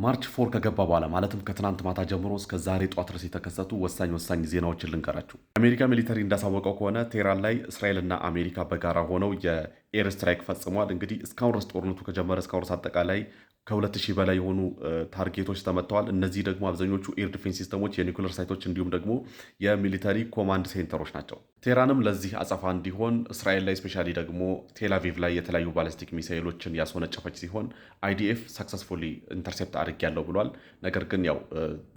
ማርች 4 ከገባ በኋላ ማለትም ከትናንት ማታ ጀምሮ እስከ ዛሬ ጧት ድረስ የተከሰቱ ወሳኝ ዜናዎችን ልንገራችሁ። የአሜሪካ ሚሊተሪ እንዳሳወቀው ከሆነ ቴህራን ላይ እስራኤልና አሜሪካ በጋራ ሆነው የኤር ስትራይክ ፈጽመዋል። እንግዲህ እስካሁን ድረስ ጦርነቱ ከጀመረ እስካሁን ድረስ አጠቃላይ ከ2000 በላይ የሆኑ ታርጌቶች ተመተዋል። እነዚህ ደግሞ አብዛኞቹ ኤር ዲፌንስ ሲስተሞች፣ የኒውክሌር ሳይቶች እንዲሁም ደግሞ የሚሊተሪ ኮማንድ ሴንተሮች ናቸው። ቴህራንም ለዚህ አጸፋ እንዲሆን እስራኤል ላይ ስፔሻሊ ደግሞ ቴልአቪቭ ላይ የተለያዩ ባሊስቲክ ሚሳይሎችን ያስወነጨፈች ሲሆን አይዲኤፍ ሰክሰስፉሊ ኢንተርሴፕት አድርጌያለሁ ብሏል። ነገር ግን ያው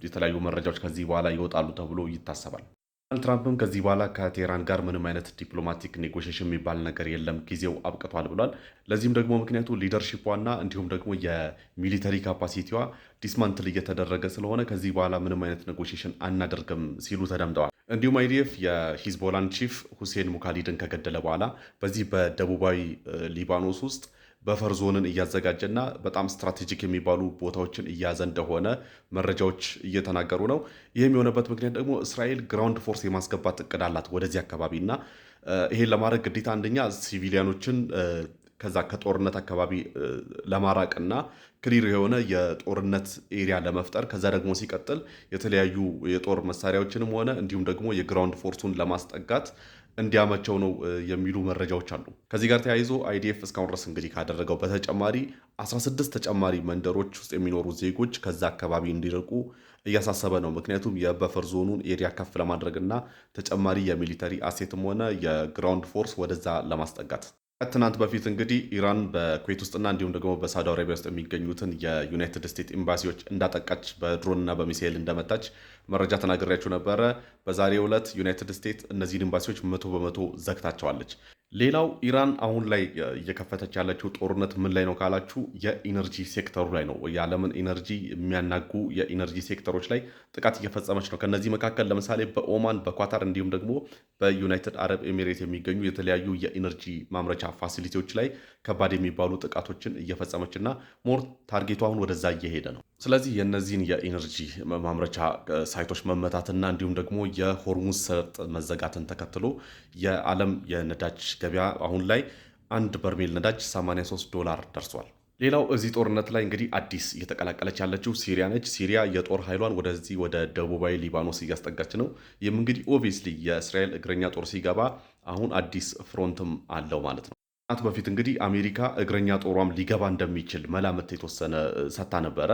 የተለያዩ መረጃዎች ከዚህ በኋላ ይወጣሉ ተብሎ ይታሰባል። ዶናልድ ትራምፕም ከዚህ በኋላ ከቴህራን ጋር ምንም አይነት ዲፕሎማቲክ ኔጎሽሽን የሚባል ነገር የለም፣ ጊዜው አብቅቷል ብሏል። ለዚህም ደግሞ ምክንያቱ ሊደርሺፕዋና እንዲሁም ደግሞ የሚሊተሪ ካፓሲቲዋ ዲስማንትል እየተደረገ ስለሆነ ከዚህ በኋላ ምንም አይነት ኔጎሽሽን አናደርግም ሲሉ ተደምጠዋል። እንዲሁም አይዲኤፍ የሂዝቦላን ቺፍ ሁሴን ሙካሊድን ከገደለ በኋላ በዚህ በደቡባዊ ሊባኖስ ውስጥ በፈር ዞንን እያዘጋጀና በጣም ስትራቴጂክ የሚባሉ ቦታዎችን እያዘ እንደሆነ መረጃዎች እየተናገሩ ነው። ይህም የሆነበት ምክንያት ደግሞ እስራኤል ግራውንድ ፎርስ የማስገባት እቅድ አላት ወደዚህ አካባቢ እና ይሄን ለማድረግ ግዴታ አንደኛ ሲቪሊያኖችን ከዛ ከጦርነት አካባቢ ለማራቅና ክሊር የሆነ የጦርነት ኤሪያ ለመፍጠር ከዛ ደግሞ ሲቀጥል የተለያዩ የጦር መሳሪያዎችንም ሆነ እንዲሁም ደግሞ የግራውንድ ፎርሱን ለማስጠጋት እንዲያመቸው ነው የሚሉ መረጃዎች አሉ። ከዚህ ጋር ተያይዞ አይዲኤፍ እስካሁን ድረስ እንግዲህ ካደረገው በተጨማሪ 16 ተጨማሪ መንደሮች ውስጥ የሚኖሩ ዜጎች ከዛ አካባቢ እንዲርቁ እያሳሰበ ነው። ምክንያቱም የበፈር ዞኑን ኤሪያ ከፍ ለማድረግ እና ተጨማሪ የሚሊተሪ አሴትም ሆነ የግራውንድ ፎርስ ወደዛ ለማስጠጋት ከትናንት በፊት እንግዲህ ኢራን በኩዌት ውስጥና እንዲሁም ደግሞ በሳውዲ አረቢያ ውስጥ የሚገኙትን የዩናይትድ ስቴትስ ኤምባሲዎች እንዳጠቃች በድሮንና በሚሳኤል እንደመታች መረጃ ተናግሬያችሁ ነበረ። በዛሬው ዕለት ዩናይትድ ስቴትስ እነዚህን ኤምባሲዎች 100% ዘግታቸዋለች። ሌላው ኢራን አሁን ላይ እየከፈተች ያለችው ጦርነት ምን ላይ ነው ካላችሁ የኢነርጂ ሴክተሩ ላይ ነው። የዓለምን ኢነርጂ የሚያናጉ የኢነርጂ ሴክተሮች ላይ ጥቃት እየፈጸመች ነው። ከነዚህ መካከል ለምሳሌ በኦማን፣ በኳታር እንዲሁም ደግሞ በዩናይትድ አረብ ኤሚሬት የሚገኙ የተለያዩ የኢነርጂ ማምረቻ ፋሲሊቲዎች ላይ ከባድ የሚባሉ ጥቃቶችን እየፈጸመች እና ሞር ታርጌቱ አሁን ወደዛ እየሄደ ነው። ስለዚህ የእነዚህን የኢነርጂ ማምረቻ ሳይቶች መመታትና እንዲሁም ደግሞ የሆርሙዝ ሰርጥ መዘጋትን ተከትሎ የዓለም የነዳጅ ገበያ አሁን ላይ አንድ በርሜል ነዳጅ $83 ደርሷል። ሌላው እዚህ ጦርነት ላይ እንግዲህ አዲስ እየተቀላቀለች ያለችው ሲሪያ ነች። ሲሪያ የጦር ኃይሏን ወደዚህ ወደ ደቡባዊ ሊባኖስ እያስጠጋች ነው። ይህም እንግዲህ ኦብቪየስሊ የእስራኤል እግረኛ ጦር ሲገባ አሁን አዲስ ፍሮንትም አለው ማለት ነው። ናት በፊት እንግዲህ አሜሪካ እግረኛ ጦሯም ሊገባ እንደሚችል መላምት የተወሰነ ሰጥታ ነበረ።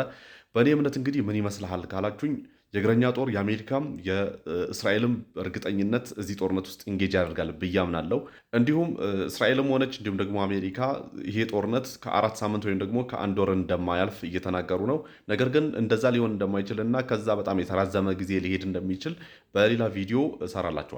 በእኔ እምነት እንግዲህ ምን ይመስልሃል ካላችሁኝ የእግረኛ ጦር የአሜሪካም የእስራኤልም እርግጠኝነት እዚህ ጦርነት ውስጥ ኢንጌጅ ያደርጋል ብዬ አምናለሁ። እንዲሁም እስራኤልም ሆነች እንዲሁም ደግሞ አሜሪካ ይሄ ጦርነት ከ4 ሳምንት ወይም ደግሞ ከ1 ወር እንደማያልፍ እየተናገሩ ነው። ነገር ግን እንደዛ ሊሆን እንደማይችል እና ከዛ በጣም የተራዘመ ጊዜ ሊሄድ እንደሚችል በሌላ ቪዲዮ እሰራላችኋለሁ።